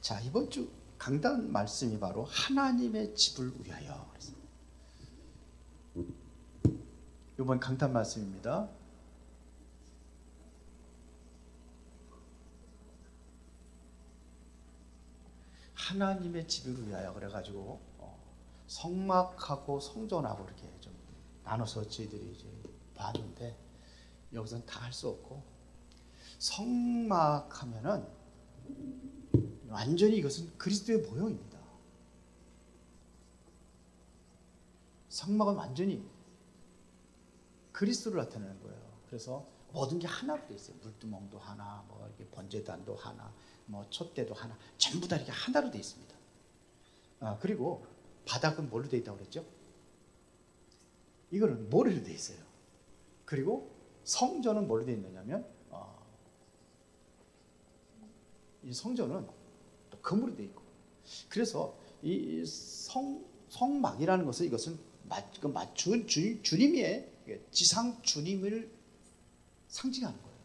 자, 이번 주 강단 말씀이 바로 하나님의 집을 위하여. 이번 강단 말씀입니다. 하나님의 집을 위하여 그래가지고 성막하고 성전하고 이렇게 좀 나눠서 저희들이 이제 봤는데, 여기서는 다 할 수 없고, 성막하면은 완전히 이것은 그리스도의 모형입니다. 성막은 완전히 그리스도를 나타내는 거예요. 그래서 모든 게 하나로 되어 있어요. 물두멍도 하나, 뭐 이렇게 번제단도 하나, 뭐 촛대도 하나, 전부 다 이렇게 하나로 되어 있습니다. 그리고 바닥은 뭘로 되어 있다고 그랬죠? 이거는 모래로 되어 있어요. 그리고 성전은 뭘로 되어 있느냐면 이 성전은 또 금으로 되어 있고, 그래서 이 성막이라는 것은 이것은 주님의 지상 주님을 상징하는 거예요.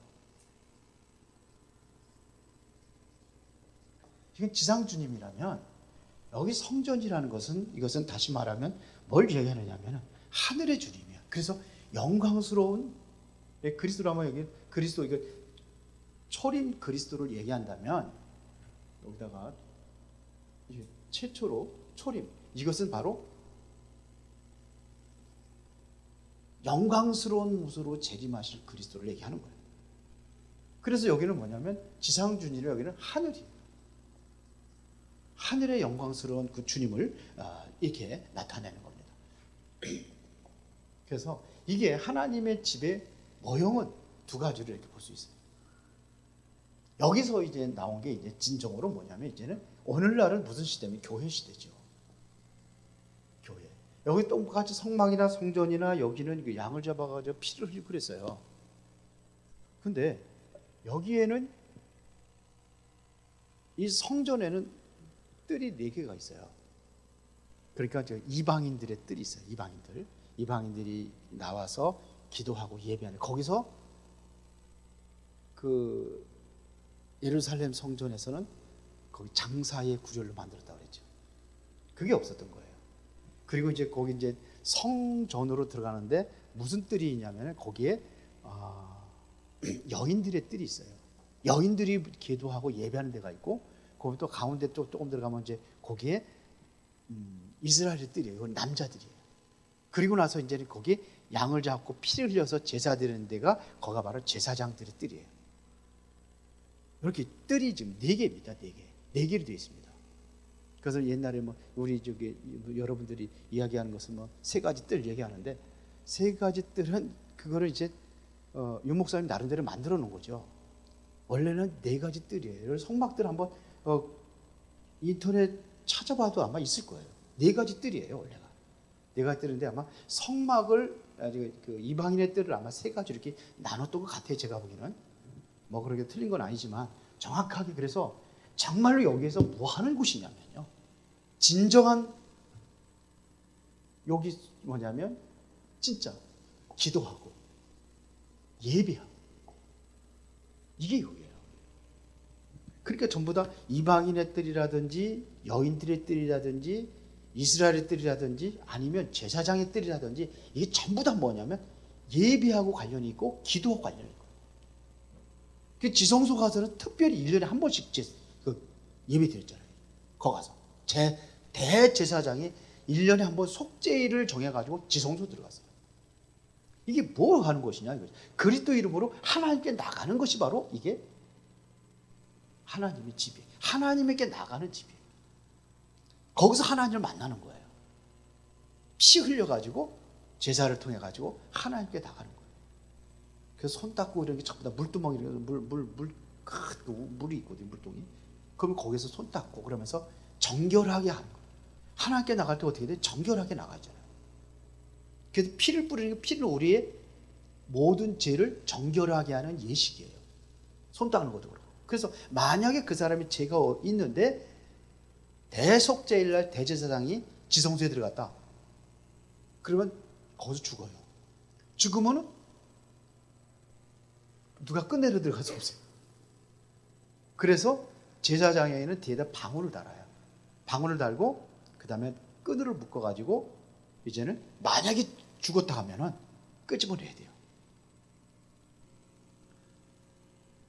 이건 지상 주님이라면, 여기 성전이라는 것은 이것은 다시 말하면 뭘 얘기하느냐면 하늘의 주님이야. 그래서 영광스러운 그리스도라면, 여기 그리스도, 이거 초림 그리스도를 얘기한다면 여기다가 최초로 초림, 이것은 바로 영광스러운 모습으로 재림하실 그리스도를 얘기하는 거예요. 그래서 여기는 뭐냐면 지상 주님이 여기는 하늘이에요. 하늘의 영광스러운 그 주님을 이렇게 나타내는 겁니다. 그래서 이게 하나님의 집의 모형은 두 가지를 이렇게 볼 수 있어요. 여기서 이제 나온 게 이제 진정으로 뭐냐면, 이제는 오늘날은 무슨 시대면 교회 시대죠. 교회. 여기 똑같이 성막이나 성전이나 여기는 그 양을 잡아가지고 피를 흘리고 그랬어요. 근데 여기에는, 이 성전에는 뜰이 4개가 있어요. 그러니까 이방인들의 뜰이 있어요. 이방인들이 나와서 기도하고 예배하는, 거기서 그 예루살렘 성전에서는 거기 장사의 구절로 만들었다고 그랬죠. 그게 없었던 거예요. 그리고 이제 거기 이제 성전으로 들어가는데 무슨 뜰이 있냐면, 거기에 여인들의 뜰이 있어요. 여인들이 기도하고 예배하는 데가 있고, 거기 또 가운데 또 조금 들어가면 이제 거기에 이스라엘의 뜰이에요. 이건 남자들이에요. 그리고 나서 이제 거기 양을 잡고 피를 흘려서 제사 드리는 데가, 거기가 바로 제사장들의 뜰이에요. 이렇게 뜰이 지금 4개입니다. 4개로 되어 있습니다. 그래서 옛날에 뭐 우리 여러분들이 이야기하는 것은 뭐 3가지 뜰 얘기하는데, 3가지 뜰은 그거를 이제 윤 목사님 나름대로 만들어 놓은 거죠. 원래는 4가지 뜰이에요. 그래서 성막들 한번 인터넷 찾아봐도 아마 있을 거예요. 4가지 뜰이에요. 원래가 4가지 뜰인데, 아마 성막을 그 이방인의 뜰을 아마 3가지 이렇게 나눴던 것 같아요. 제가 보기에는. 뭐 그렇게 틀린 건 아니지만 정확하게, 그래서 정말로 여기에서 뭐 하는 곳이냐면요, 진정한, 여기 뭐냐면 진짜 기도하고 예배하고, 이게 여기예요. 그러니까 전부 다 이방인의 뜰이라든지 여인들의 뜰이라든지 이스라엘의 뜰이라든지 아니면 제사장의 뜰이라든지, 이게 전부 다 뭐냐면 예배하고 관련이 있고 기도와 관련이 있고. 그 지성소 가서는 특별히 1년에 한 번씩 예배 드렸잖아요. 거기 가서 대제사장이 1년에 한 번 속죄일을 정해가지고 지성소 들어갔어요. 이게 뭘 하는 것이냐 이거죠. 그리스도 이름으로 하나님께 나가는 것이 바로 이게 하나님의 집이에요. 하나님에게 나가는 집이에요. 거기서 하나님을 만나는 거예요. 피 흘려가지고 제사를 통해가지고 하나님께 나가는 거예요. 그래서 손 닦고 이런 게 전부 다 물두멍이, 물이 있거든요, 물동이. 그러면 거기서 손 닦고 그러면서 정결하게 하는 거예요. 하나님께 나갈 때 어떻게 돼? 정결하게 나가잖아요. 그래서 피를 뿌리는 게, 피를 우리의 모든 죄를 정결하게 하는 예식이에요. 손 닦는 것도 그렇고. 그래서 만약에 그 사람이 죄가 있는데 대속죄일날 대제사장이 지성소에 들어갔다, 그러면 거기서 죽어요. 죽으면은 누가 끝내러 들어갈 수 없어요. 그래서 제사장에게는 뒤에다 방울을 달아요. 방울을 달고 그 다음에 끈으로 묶어가지고 이제는 만약에 죽었다 하면은 끄집어내야 돼요.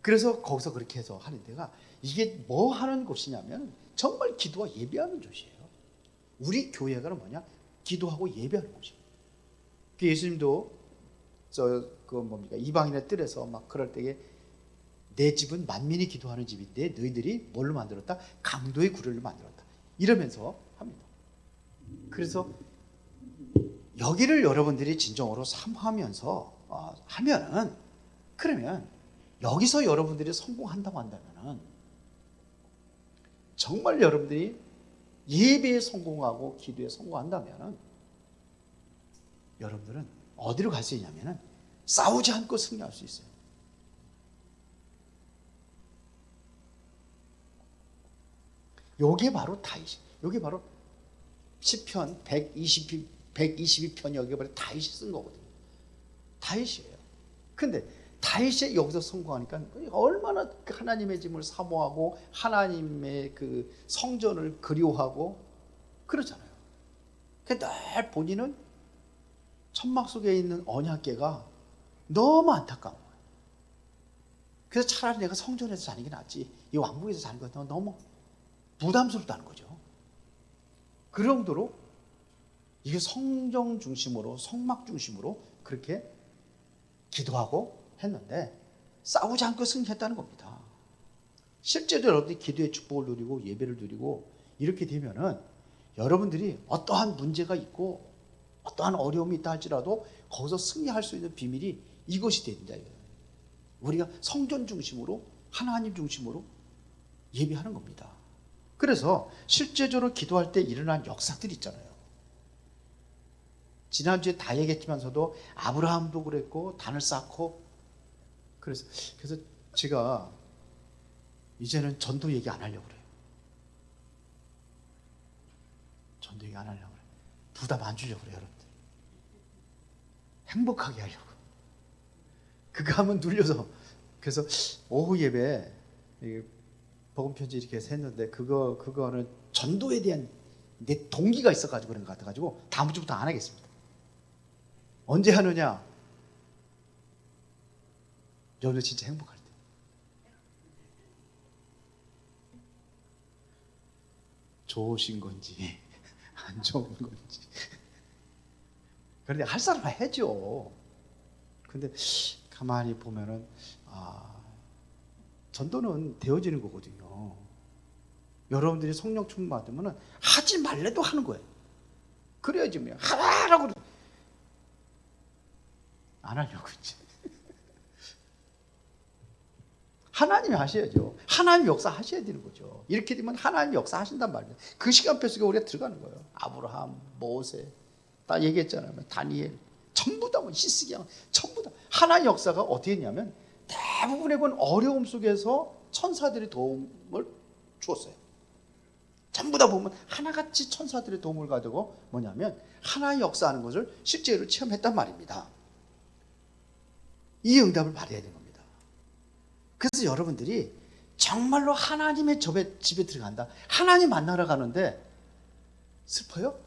그래서 거기서 그렇게 해서 하는 데가 이게 뭐 하는 곳이냐면 정말 기도와 예배하는 곳이에요. 우리 교회가 뭐냐? 기도하고 예배하는 곳이에요. 그 예수님도 이방인의 뜰에서 막 그럴 때에 내 집은 만민이 기도하는 집인데 너희들이 뭘로 만들었다? 강도의 구례를 만들었다. 이러면서 합니다. 그래서 여기를 여러분들이 진정으로 삼하면서 하면은 그러면 여기서 여러분들이 성공한다고 한다면은 정말 여러분들이 예배에 성공하고 기도에 성공한다면은 여러분들은 어디로 갈 수 있냐면은 싸우지 않고 승리할 수 있어요. 요게 바로 다윗. 요게 바로 시편 122편 여기 바로 다윗이 쓴 거거든요. 다윗이에요. 근데 다윗이 여기서 성공하니까 얼마나 하나님의 짐을 사모하고 하나님의 그 성전을 그리워하고 그러잖아요. 늘 본인은 천막 속에 있는 언약궤가 너무 안타까운 거예요. 그래서 차라리 내가 성전에서 자는 게 낫지 이 왕궁에서 자는 건 너무 부담스럽다는 거죠. 그 정도로 이게 성정 중심으로 성막 중심으로 그렇게 기도하고 했는데 싸우지 않고 승리했다는 겁니다. 실제로 여러분들이 기도의 축복을 누리고 예배를 누리고 이렇게 되면은 여러분들이 어떠한 문제가 있고 어떠한 어려움이 있다 할지라도 거기서 승리할 수 있는 비밀이 이것이 된다. 우리가 성전 중심으로 하나님 중심으로 예배하는 겁니다. 그래서 실제적으로 기도할 때 일어난 역사들이 있잖아요. 지난주에 다 얘기했지만서도 아브라함도 그랬고 단을 쌓고 그래서 제가 이제는 전도 얘기 안 하려고 그래요. 전도 얘기 안 하려고 그래요. 부담 안 주려고 그래요, 여러분들. 행복하게 하려고. 그거 하면 눌려서. 그래서 오후 예배 복음 편지 이렇게 해서 했는데 그거는 전도에 대한 내 동기가 있어가지고 그런 것 같아가지고 다음 주부터 안 하겠습니다. 언제 하느냐? 여러분 진짜 행복할 때. 좋으신 건지 안 좋은 건지. 그런데 할 사람 해죠. 근데 가만히 보면은 전도는 되어지는 거거든요. 여러분들이 성령 충만 받으면 하지 말래도 하는 거예요. 그래야지 뭐 하라고 안 하려고 이제. 하나님이 하셔야죠. 하나님 역사 하셔야 되는 거죠. 이렇게 되면 하나님 역사 하신단 말이에요. 그 시간표 속에 우리가 들어가는 거예요. 아브라함, 모세 다 얘기했잖아요. 다니엘 전부 다 히스기야 전부 다 하나님 역사가 어떻게 했냐면 대부분의 건 어려움 속에서 천사들이 도움을 주었어요. 전부 다 보면 하나같이 천사들의 도움을 가지고 뭐냐면 하나의 역사하는 것을 실제로 체험했단 말입니다. 이 응답을 받아야 되는 겁니다. 그래서 여러분들이 정말로 하나님의 집에 들어간다. 하나님 만나러 가는데 슬퍼요?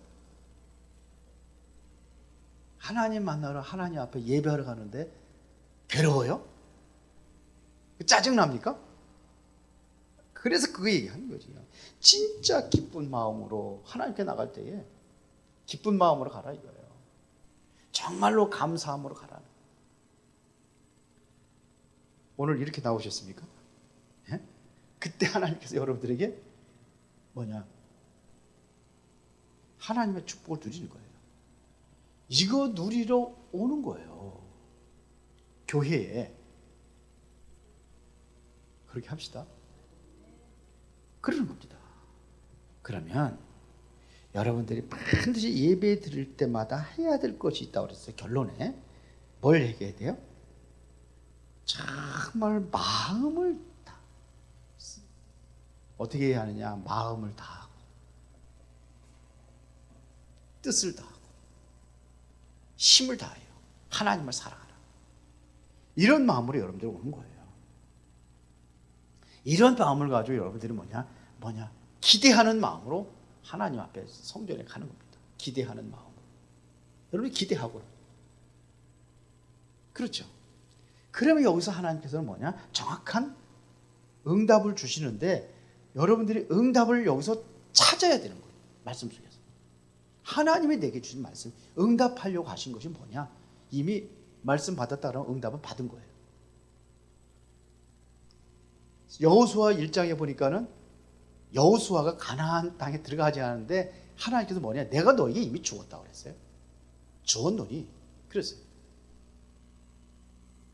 하나님 만나러 하나님 앞에 예배하러 가는데 괴로워요? 짜증납니까? 그래서 그 얘기하는 거지. 진짜 기쁜 마음으로 하나님께 나갈 때에 기쁜 마음으로 가라 이거예요. 정말로 감사함으로 가라. 오늘 이렇게 나오셨습니까? 예? 그때 하나님께서 여러분들에게 하나님의 축복을 누리는 거예요. 이거 누리러 오는 거예요. 교회에. 그렇게 합시다. 그러는 겁니다. 그러면 여러분들이 반드시 예배 드릴 때마다 해야 될 것이 있다고 그랬어요. 결론에 뭘 얘기해야 돼요? 정말 마음을 다 어떻게 해야 하느냐? 마음을 다하고 뜻을 다하고 힘을 다해요. 하나님을 사랑하라. 이런 마음으로 여러분들 오는 거예요. 이런 마음을 가지고 여러분들이 뭐냐 기대하는 마음으로 하나님 앞에 성전에 가는 겁니다. 기대하는 마음으로. 여러분이 기대하고 그렇죠. 그러면 여기서 하나님께서는 뭐냐 정확한 응답을 주시는데 여러분들이 응답을 여기서 찾아야 되는 거예요. 말씀 속에서 하나님이 내게 주신 말씀, 응답하려고 하신 것이 뭐냐, 이미 말씀 받았다 그러면 응답은 받은 거예요. 여호수아 1장에 보니까는 여호수아가 가나안 땅에 들어가지 않았는데 하나님께서 뭐냐, 내가 너에게 이미 주었다고 그랬어요. 주었노니 그랬어요.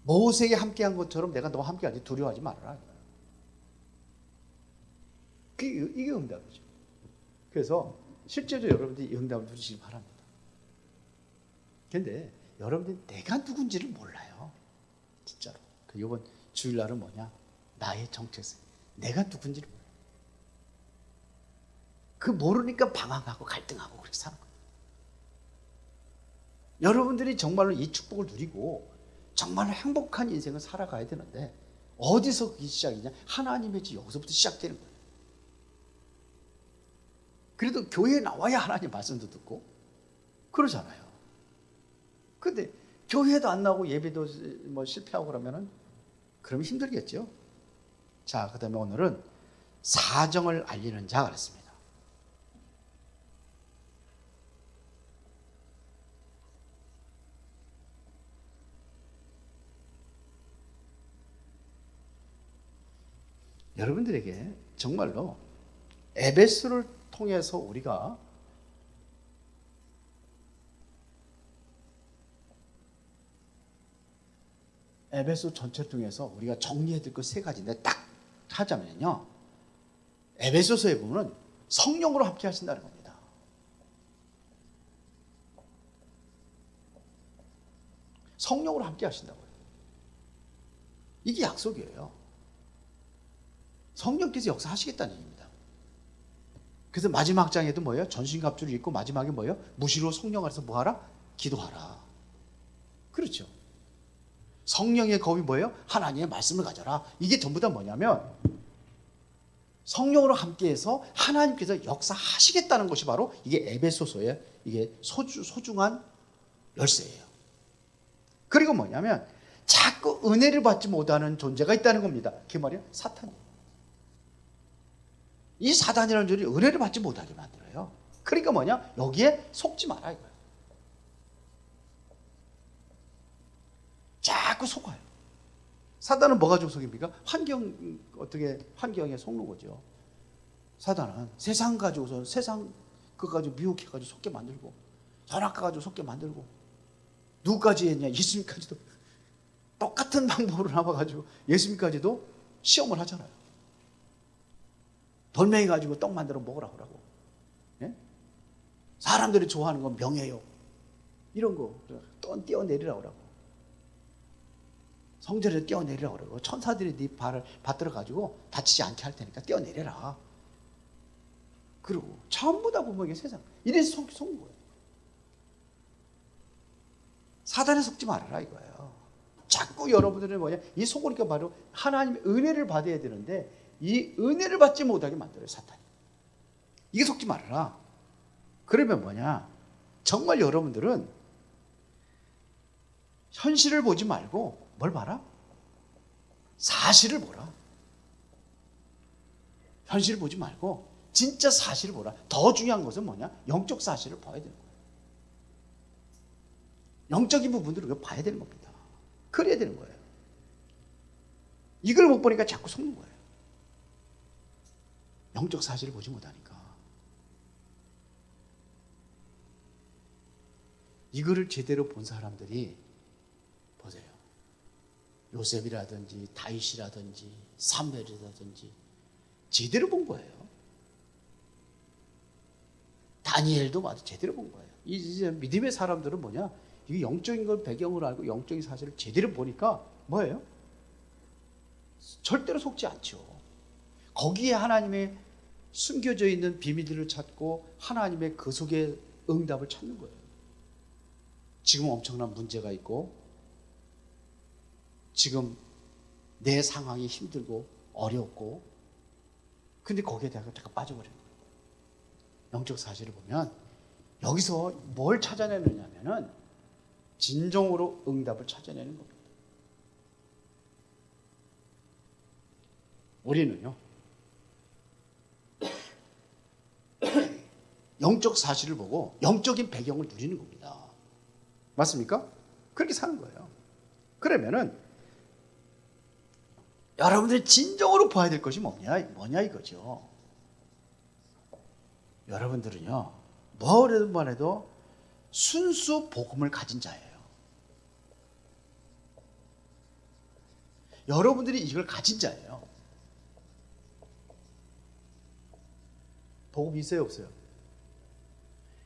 모세에게 함께한 것처럼 내가 너와 함께하지, 두려워하지 말아라. 이게 응답이죠. 그래서 실제로 여러분들이 응답을 누리시기 바랍니다. 그런데 여러분들이 내가 누군지를 몰라요. 진짜로. 이번 주일날은 뭐냐, 나의 정체성, 내가 누군지를 몰라요. 그 모르니까 방황하고 갈등하고 그렇게 사는 거예요. 여러분들이 정말로 이 축복을 누리고 정말로 행복한 인생을 살아가야 되는데 어디서 그게 시작이냐, 하나님의 집 여기서부터 시작되는 거예요. 그래도 교회에 나와야 하나님 말씀도 듣고 그러잖아요. 근데 교회도 안 나오고 예배도 뭐 실패하고 그러면 힘들겠죠. 자, 그 다음에 오늘은 사정을 알리는 자 그랬습니다. 여러분들에게 정말로 에베소를 통해서 우리가 에베소 전체를 통해서 우리가 정리해야 될 것 세 가지인데 딱 하자면요, 에베소서에 보면 성령으로 함께 하신다는 겁니다. 성령으로 함께 하신다고요. 이게 약속이에요. 성령께서 역사하시겠다는 얘기입니다. 그래서 마지막 장에도 뭐예요? 전신갑주를 입고 마지막에 뭐예요? 무시로 성령 안에서 뭐하라? 기도하라. 그렇죠. 성령의 검이 뭐예요? 하나님의 말씀을 가져라. 이게 전부 다 뭐냐면 성령으로 함께해서 하나님께서 역사하시겠다는 것이 바로 이게 에베소서의 이게 소중한 열쇠예요. 그리고 뭐냐면 자꾸 은혜를 받지 못하는 존재가 있다는 겁니다. 그게 말이에요? 사탄이에요. 이 사단이라는 존재이 은혜를 받지 못하게 만들어요. 그러니까 뭐냐? 여기에 속지 마라 이거예요. 자꾸 속아요. 사단은 뭐 가지고 속입니까? 환경에 속는 거죠. 사단은 세상 가지고서 세상 그거 가지고 미혹해가지고 속게 만들고, 선악과 가지고 속게 만들고, 누구까지 했냐? 예수님까지도 똑같은 방법으로 나와가지고 예수님까지도 시험을 하잖아요. 돌멩이 가지고 떡 만들어 먹으라고 하고, 예? 사람들이 좋아하는 건 명예욕 이런 거 떼어내리라고 하고, 성전에서 떼어내리라고 그러고, 천사들이 네 발을 받들어 가지고 다치지 않게 할 테니까 떼어내려라. 그리고 전부 다 보면 이게 세상 이래서 속은 거예요. 사단에 속지 말아라 이거예요. 자꾸 여러분들은 뭐냐, 이 속으니까 바로 하나님의 은혜를 받아야 되는데 이 은혜를 받지 못하게 만들어요, 사탄이. 이게 속지 말아라. 그러면 뭐냐, 정말 여러분들은 현실을 보지 말고 뭘 봐라? 사실을 보라. 현실을 보지 말고 진짜 사실을 보라. 더 중요한 것은 뭐냐? 영적 사실을 봐야 되는 거예요. 영적인 부분들을 우리가 봐야 되는 겁니다. 그래야 되는 거예요. 이걸 못 보니까 자꾸 속는 거예요. 영적 사실을 보지 못하니까. 이거를 제대로 본 사람들이 보세요. 요셉이라든지 다윗이라든지 사무엘이라든지 제대로 본 거예요. 다니엘도 마저 제대로 본 거예요. 이제 믿음의 사람들은 뭐냐? 이 영적인 걸 배경을 알고 영적인 사실을 제대로 보니까 뭐예요? 절대로 속지 않죠. 거기에 하나님의 숨겨져 있는 비밀들을 찾고 하나님의 그 속에 응답을 찾는 거예요. 지금 엄청난 문제가 있고 지금 내 상황이 힘들고 어렵고, 근데 거기에 대해서 잠깐 빠져버려요. 영적 사실을 보면 여기서 뭘 찾아내느냐면은 진정으로 응답을 찾아내는 겁니다. 우리는요, 영적 사실을 보고 영적인 배경을 누리는 겁니다. 맞습니까? 그렇게 사는 거예요. 그러면은 여러분들이 진정으로 봐야 될 것이 뭐냐 이거죠. 여러분들은요, 뭐래도 해도 순수 복음을 가진 자예요. 여러분들이 이걸 가진 자예요. 복음 있어요, 없어요?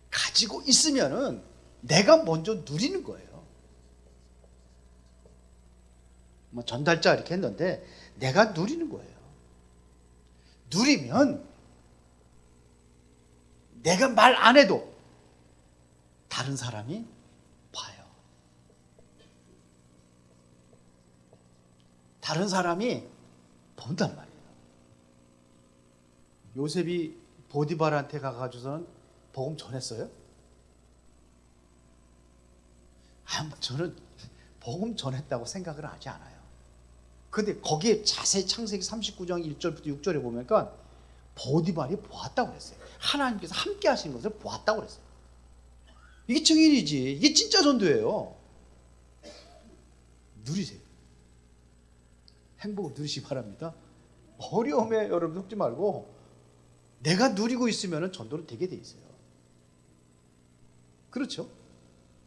가지고 있으면은 내가 먼저 누리는 거예요. 뭐 전달자 이렇게 했는데 내가 누리는 거예요. 누리면 내가 말 안 해도 다른 사람이 봐요. 다른 사람이 본단 말이에요. 요셉이 보디발한테 가가지고서는 복음 전했어요? 저는 복음 전했다고 생각을 하지 않아요. 근데 거기에 자세히 창세기 39장 1절부터 6절에 보니까 보디발이 보았다고 그랬어요. 하나님께서 함께 하신 것을 보았다고 그랬어요. 이게 증인이지. 이게 진짜 전도예요. 누리세요. 행복을 누리시기 바랍니다. 어려움에 여러분 속지 말고 내가 누리고 있으면 전도는 되게 돼 있어요. 그렇죠?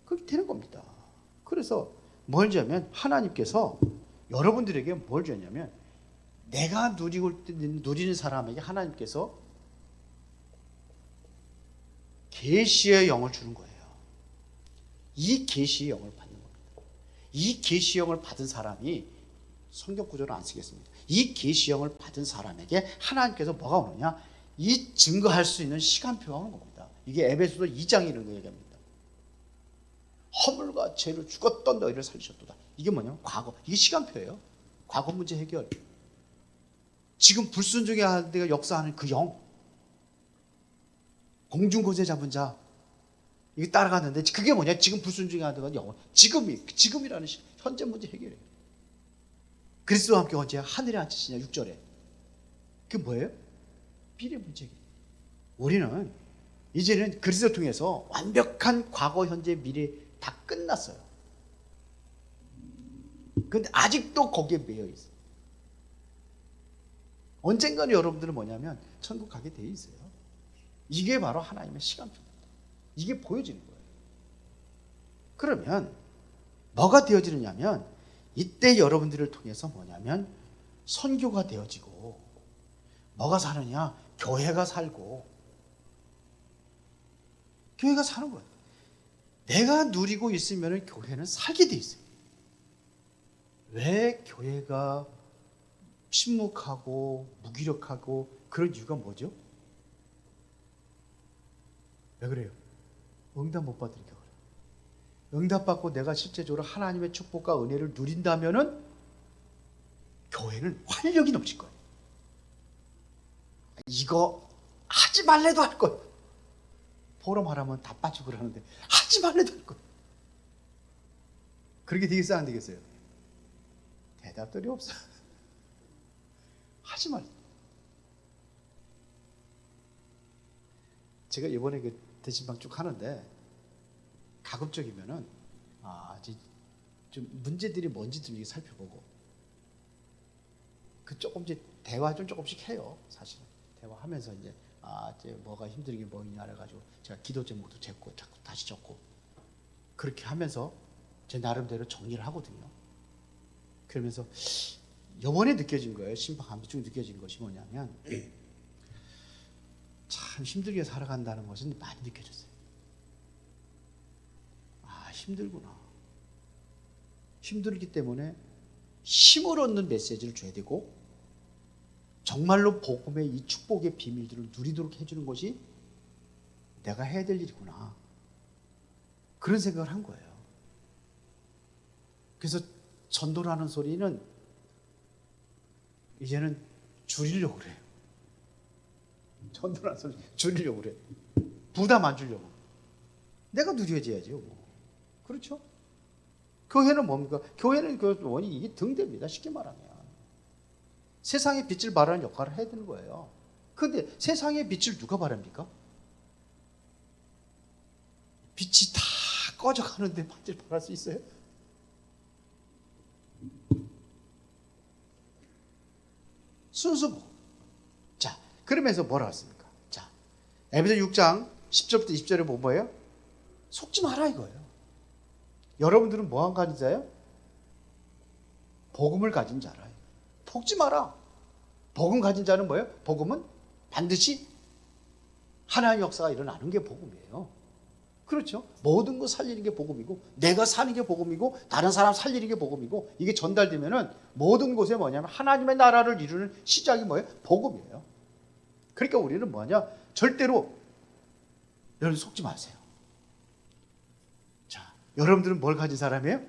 그렇게 되는 겁니다. 그래서 뭘 주냐면 하나님께서 여러분들에게 뭘 주냐면 내가 누리는 사람에게 하나님께서 계시의 영을 주는 거예요. 이 계시의 영을 받는 겁니다. 이 계시의 영을 받은 사람이 성경 구절을 안 쓰겠습니다. 이 계시의 영을 받은 사람에게 하나님께서 뭐가 오느냐? 이 증거할 수 있는 시간표가 오는 겁니다. 이게 에베소서 2장이 이런 거 얘기합니다. 허물과 죄로 죽었던 너희를 살리셨도다. 이게 뭐냐면 과거. 이게 시간표예요. 과거 문제 해결. 지금 불순종의 아들가 역사하는 그 영. 공중고제 잡은 자. 이게 따라갔는데 그게 뭐냐? 지금 불순종의 아들가 영. 지금이라는 현재 문제 해결이에요. 그리스도와 함께 언제 하늘에 앉히시냐 6절에. 그게 뭐예요? 미래 문제 해결. 우리는 이제는 그리스도 통해서 완벽한 과거, 현재, 미래 다 끝났어요. 근데 아직도 거기에 매여 있어요. 언젠가는 여러분들은 뭐냐면 천국 가게 돼 있어요. 이게 바로 하나님의 시간표입니다. 이게 보여지는 거예요. 그러면 뭐가 되어지느냐면 이때 여러분들을 통해서 뭐냐면 선교가 되어지고 뭐가 사느냐? 교회가 살고 교회가 사는 거예요. 내가 누리고 있으면 교회는 살게 돼 있어요. 왜 교회가 침묵하고 무기력하고 그런 이유가 뭐죠? 왜 그래요? 응답 못 받으니까 그래요. 응답 받고 내가 실제적으로 하나님의 축복과 은혜를 누린다면은 교회는 활력이 넘칠 거예요. 이거 하지 말래도 할 거예요. 포럼 하라면 다 빠지고 그러는데 하지 말래도 할 거예요. 그렇게 되겠어요? 안 되겠어요? 대답들이 없어요. 하지 말래요. 제가 이번에 그 대신방 쭉 하는데 가급적이면은 좀 문제들이 뭔지 좀 살펴보고 그 조금씩 대화 좀 조금씩 해요. 사실은 대화하면서 이제 뭐가 힘들게 뭐냐 그래가지고 제가 기도 제목도 적고 자꾸 다시 적고 그렇게 하면서 제 나름대로 정리를 하거든요. 그러면서 이번에 느껴진 거예요. 심박하면서 쭉 느껴진 것이 뭐냐면 참 힘들게 살아간다는 것은 많이 느껴졌어요. 힘들구나. 힘들기 때문에 힘을 얻는 메시지를 줘야 되고 정말로 복음의 이 축복의 비밀들을 누리도록 해주는 것이 내가 해야 될 일이구나. 그런 생각을 한 거예요. 그래서 전도라는 소리는 이제는 줄이려고 그래요. 전도라는 소리 줄이려고 그래. 부담 안 주려고. 내가 누려져야죠. 뭐. 그렇죠? 교회는 뭡니까? 교회는 그 원이 이게 등대입니다. 쉽게 말하면 세상의 빛을 발하는 역할을 해야 되는 거예요. 그런데 세상의 빛을 누가 발합니까? 빛이 다 꺼져가는데 빛을 발할 수 있어요? 순수복. 자, 그러면서 뭐라고 했습니까? 자, 에베소 6장 10절부터 20절에 보면 뭐예요? 속지 마라 이거예요. 여러분들은 뭐한 가진 자예요? 복음을 가진 자라. 속지 마라. 복음 가진 자는 뭐예요? 복음은 반드시 하나님의 역사가 일어나는 게 복음이에요. 그렇죠? 모든 거 살리는 게 복음이고 내가 사는 게 복음이고 다른 사람 살리는 게 복음이고 이게 전달되면은 모든 곳에 뭐냐면 하나님의 나라를 이루는 시작이 뭐예요? 복음이에요. 그러니까 우리는 뭐냐? 절대로 여러분 속지 마세요. 자, 여러분들은 뭘 가진 사람이에요?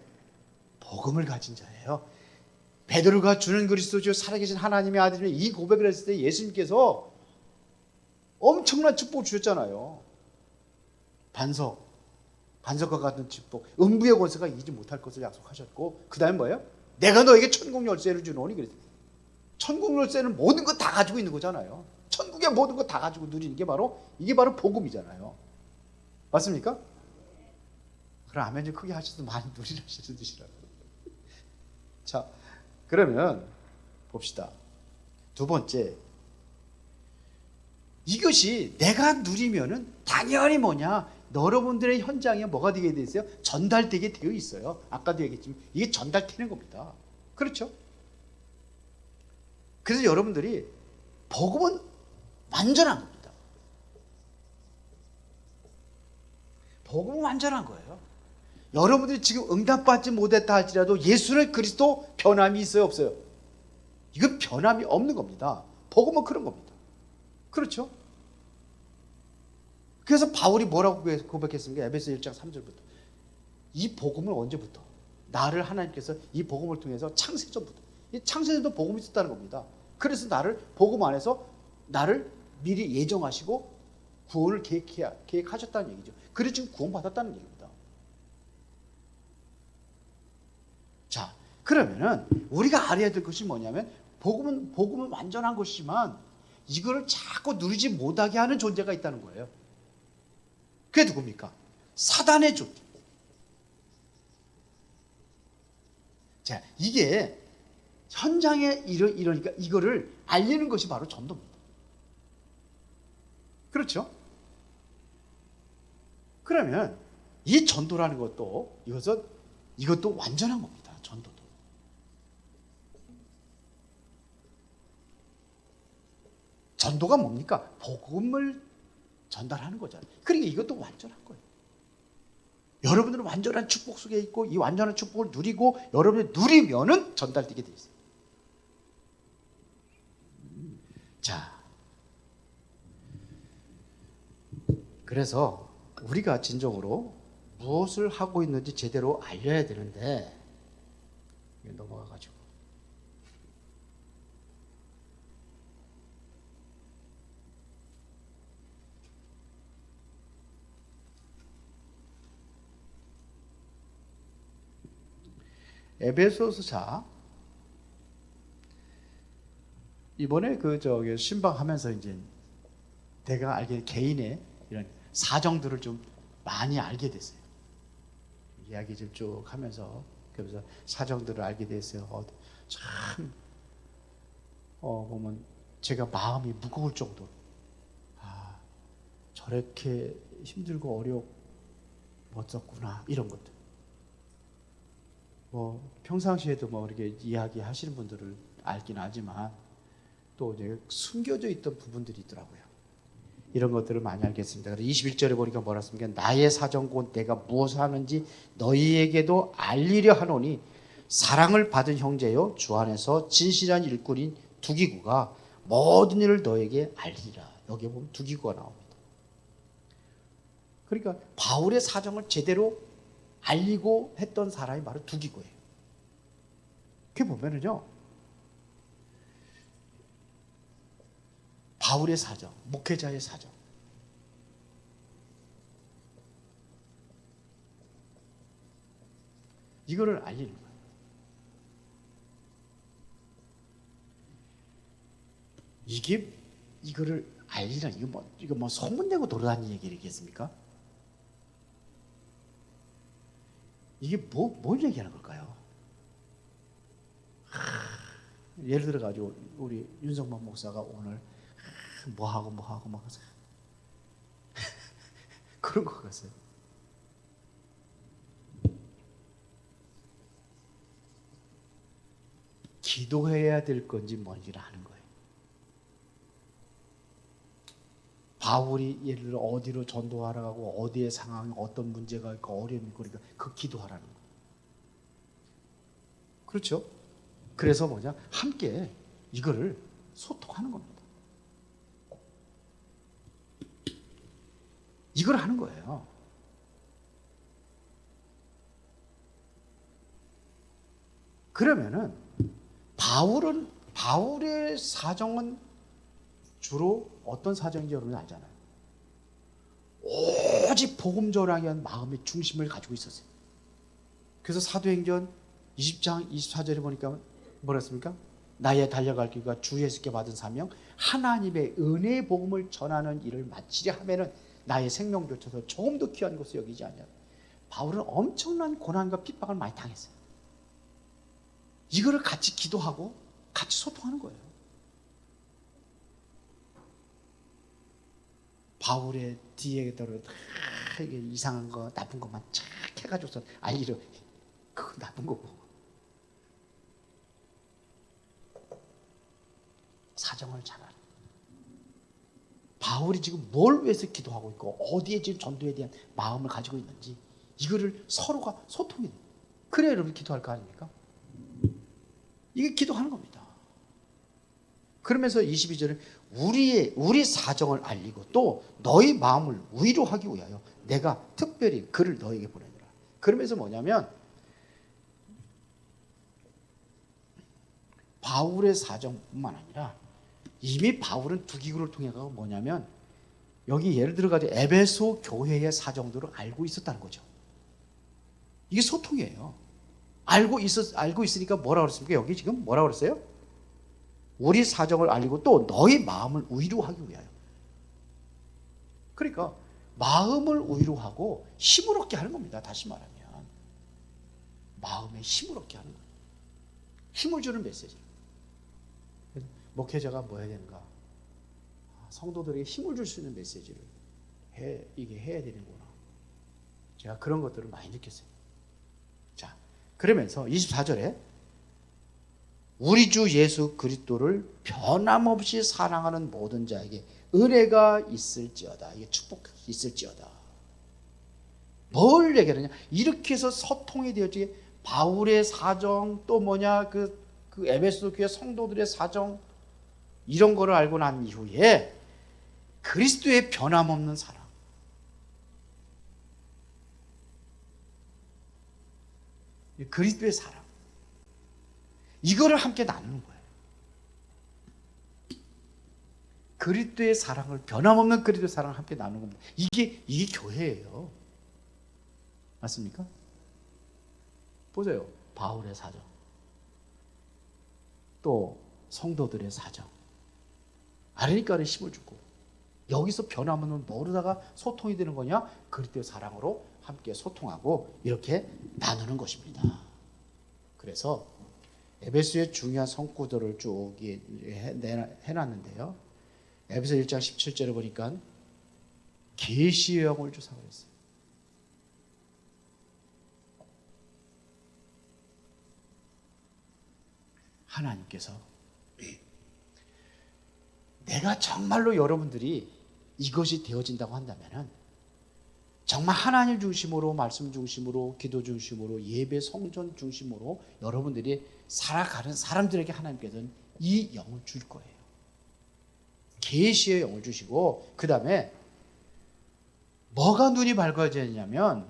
복음을 가진 자예요. 베드로가 주는 그리스도죠 살아계신 하나님의 아들이며 이 고백을 했을 때 예수님께서 엄청난 축복을 주셨잖아요. 반석과 같은 축복, 음부의 권세가 이기지 못할 것을 약속하셨고 그 다음에 뭐예요? 내가 너에게 천국 열쇠를 주노니 그랬어요. 천국 열쇠는 모든 거 다 가지고 있는 거잖아요. 천국의 모든 거 다 가지고 누리는 게 바로 이게 바로 복음이잖아요. 맞습니까? 그럼 아멘 좀 크게 하셔서 많이 누리시라고. 자, 그러면 봅시다. 두 번째, 이것이 내가 누리면은 당연히 뭐냐? 여러분들의 현장에 뭐가 되게 되어 있어요? 전달되게 되어 있어요. 아까도 얘기했지만 이게 전달되는 겁니다. 그렇죠? 그래서 여러분들이 복음은 완전한 겁니다. 복음은 완전한 거예요. 여러분들이 지금 응답받지 못했다 할지라도 예수는 그리스도 변함이 있어요? 없어요? 이건 변함이 없는 겁니다. 복음은 그런 겁니다. 그렇죠? 그래서 바울이 뭐라고 고백했습니까? 에베소 1장 3절부터. 이 복음을 언제부터? 나를 하나님께서 이 복음을 통해서 창세전부터. 이 창세전도 복음이 있었다는 겁니다. 그래서 나를 복음 안에서 나를 미리 예정하시고 구원을 계획하셨다는 얘기죠. 그래서 지금 구원받았다는 얘기입니다. 자, 그러면은 우리가 알아야 될 것이 뭐냐면 복음은 완전한 것이지만 이거를 자꾸 누리지 못하게 하는 존재가 있다는 거예요. 그게 누굽니까? 사단의 존재. 자, 이게 현장에 이러니까 이거를 알리는 것이 바로 전도입니다. 그렇죠? 그러면 이 전도라는 것도 이것도 완전한 겁니다. 전도도. 전도가 뭡니까? 복음을 전달하는 거잖아요. 그러니까 이것도 완전한 거예요. 여러분들은 완전한 축복 속에 있고 이 완전한 축복을 누리고 여러분이 누리면은 전달되게 돼 있어요. 자, 그래서 우리가 진정으로 무엇을 하고 있는지 제대로 알려야 되는데 넘어가가지고 에베소서 이번에 신방하면서 이제 내가 알게 개인의 이런 사정들을 좀 많이 알게 됐어요. 이야기 좀 쭉 하면서 그래서 사정들을 알게 됐어요. 참 보면 제가 마음이 무거울 정도로 저렇게 힘들고 어려웠었구나 이런 것들. 평상시에도 이렇게 이야기하시는 분들을 알긴 하지만 또 이제 숨겨져 있던 부분들이 있더라고요. 이런 것들을 많이 알겠습니다. 그래서 21절에 보니까 뭐라 씁니까? 나의 사정 곧 내가 무엇을 하는지 너희에게도 알리려 하노니 사랑을 받은 형제요 주 안에서 진실한 일꾼인 두기구가 모든 일을 너에게 알리라. 여기에 보면 두기구가 나옵니다. 그러니까 바울의 사정을 제대로 알리고 했던 사람이 바로 두기구예요. 그게 보면은요, 바울의 사정, 목회자의 사정. 이거를 알리는 거예요. 이거를 알리라. 이거 뭐 소문내고 돌아다니는 얘기겠습니까? 이게 뭘 얘기하는 걸까요? 예를 들어 가지고 우리 윤성만 목사가 오늘 뭐 하고 그런 것 같아요. 기도해야 될 건지 뭔지를 아는 거예요. 바울이 예를 들어 어디로 전도하러 가고 어디에 상황이 어떤 문제가 있고 어려움이 있고 그러니까 그 기도하라는 거예요. 그렇죠? 그래서 함께 이거를 소통하는 겁니다. 이걸 하는 거예요. 그러면은 바울의 사정은 주로 어떤 사정인지 여러분 알잖아요. 오직 복음 전하기 위한 마음의 중심을 가지고 있었어요. 그래서 사도행전 20장 24절에 보니까 뭐라 했습니까? 나의 달려갈 길과 주 예수께 받은 사명, 하나님의 은혜의 복음을 전하는 일을 마치려 하면은 나의 생명조차도 조금도 귀한 것을 여기지 않냐. 바울은 엄청난 고난과 핍박을 많이 당했어요. 이거를 같이 기도하고 같이 소통하는 거예요. 바울의 뒤에다가 이게 이상한 거 나쁜 것만 착 해가지고서 알리려. 그거 나쁜 거고. 사정을 잘 알아. 바울이 지금 뭘 위해서 기도하고 있고 어디에 지금 전도에 대한 마음을 가지고 있는지 이거를 서로가 소통이 돼요. 그래야 여러분 기도할 거 아닙니까? 이게 기도하는 겁니다. 그러면서 22절에 우리 사정을 알리고 또 너희 마음을 위로하기 위하여 내가 특별히 그를 너에게 보내노라. 그러면서 뭐냐면 바울의 사정뿐만 아니라 이미 바울은 두 기구를 통해 가고 뭐냐면 여기 예를 들어가지고 에베소 교회의 사정들을 알고 있었다는 거죠. 이게 소통이에요. 알고 있으니까 뭐라고 그랬습니까? 여기 지금 뭐라고 그랬어요? 우리 사정을 알리고 또 너희 마음을 위로하기 위하여. 그러니까 마음을 위로하고 힘을 얻게 하는 겁니다. 다시 말하면 마음에 힘을 얻게 하는 거예요. 힘을 주는 메시지. 목회자가 뭐 해야 되는가? 성도들에게 힘을 줄 수 있는 메시지를 이게 해야 되는구나. 제가 그런 것들을 많이 느꼈어요. 자, 그러면서 24절에 우리 주 예수 그리스도를 변함없이 사랑하는 모든 자에게 은혜가 있을지어다. 이게 축복이 있을지어다. 뭘 얘기하느냐? 이렇게 해서 소통이 되었지. 바울의 사정 또 그 에베소 교회 성도들의 사정 이런 거를 알고 난 이후에 그리스도의 변함없는 사랑. 그리스도의 사랑. 이거를 함께 나누는 거예요. 그리스도의 사랑을 변함없는 그리스도의 사랑을 함께 나누는 겁니다. 이게 교회예요. 맞습니까? 보세요. 바울의 사정. 또 성도들의 사정. 아르니까를 힘을 주고 여기서 변함없는 뭐로다가 소통이 되는 거냐? 그리스도의 사랑으로 함께 소통하고 이렇게 나누는 것입니다. 그래서 에베소의 중요한 성구들을 쭉 해놨는데요. 에베소 1장 17절에 보니까 계시의 영을 주사 그랬어요. 하나님께서 내가 정말로 여러분들이 이것이 되어진다고 한다면 정말 하나님 중심으로 말씀 중심으로 기도 중심으로 예배 성전 중심으로 여러분들이 살아가는 사람들에게 하나님께서는 이 영을 줄 거예요. 계시의 영을 주시고 그 다음에 뭐가 눈이 밝아지냐면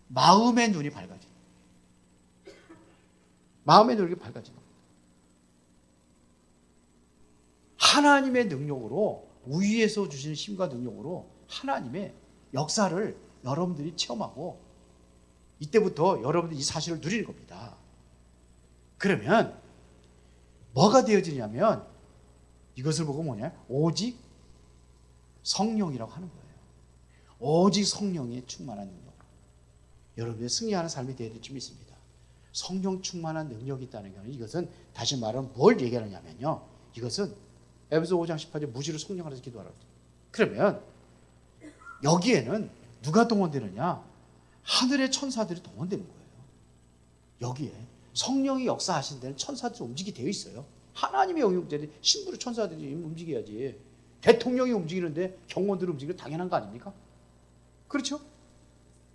마음의 눈이 밝아져요. 마음의 눈이 밝아지는 거예요. 하나님의 능력으로, 우위에서 주시는 힘과 능력으로 하나님의 역사를 여러분들이 체험하고 이때부터 여러분들이 이 사실을 누리는 겁니다. 그러면 뭐가 되어지냐면 이것을 보고 뭐냐? 오직 성령이라고 하는 거예요. 오직 성령의 충만한 능력. 여러분의 승리하는 삶이 되어야 될 줄 믿습니다. 성령 충만한 능력이 있다는 것은, 이것은 다시 말하면 뭘 얘기하느냐면요, 이것은 에베소 5장 18절 무지로 성령 안에서 기도하라고. 그러면 여기에는 누가 동원되느냐? 하늘의 천사들이 동원되는 거예요. 여기에 성령이 역사하신 데는 천사들이 움직이게 되어 있어요. 하나님의 영역들이 신부로 천사들이 움직여야지. 대통령이 움직이는데 경호원들이 움직이는 게 당연한 거 아닙니까? 그렇죠?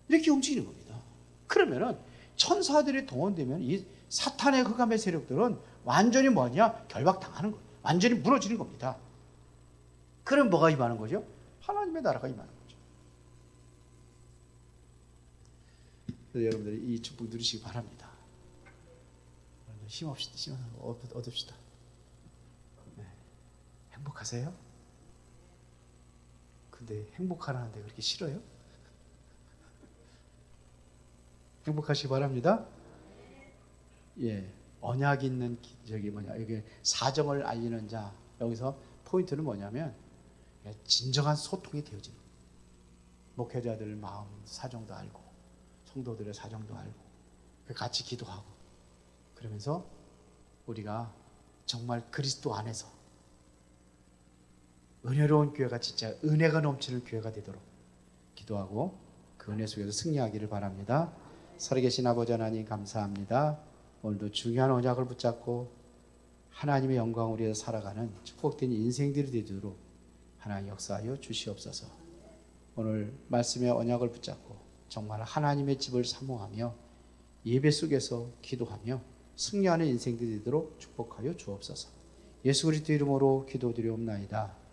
이렇게 움직이는 겁니다. 그러면은 천사들이 동원되면 이 사탄의 흑암의 세력들은 완전히 뭐냐? 결박당하는 거예요. 완전히 무너지는 겁니다. 그럼 뭐가 임하는 거죠? 하나님의 나라가 임하는 거죠. 그래서 여러분들이 이 축복 누리시기 바랍니다. 힘없이 얻읍시다. 네. 행복하세요? 근데 행복하라는데 그렇게 싫어요? 행복하시기 바랍니다. 예, 언약 있는 여기 사정을 알리는 자, 여기서 포인트는 뭐냐면 진정한 소통이 되어지는 거예요. 목회자들 마음 사정도 알고 성도들의 사정도 알고 같이 기도하고, 그러면서 우리가 정말 그리스도 안에서 은혜로운 교회가, 진짜 은혜가 넘치는 교회가 되도록 기도하고 그 은혜 속에서 승리하기를 바랍니다. 살아계신 아버지 하나님 감사합니다. 오늘도 중요한 언약을 붙잡고 하나님의 영광을 위해서 살아가는 축복된 인생들이 되도록 하나님 역사하여 주시옵소서. 오늘 말씀의 언약을 붙잡고 정말 하나님의 집을 사모하며 예배 속에서 기도하며 승리하는 인생들이 되도록 축복하여 주옵소서. 예수 그리스도 이름으로 기도드리옵나이다.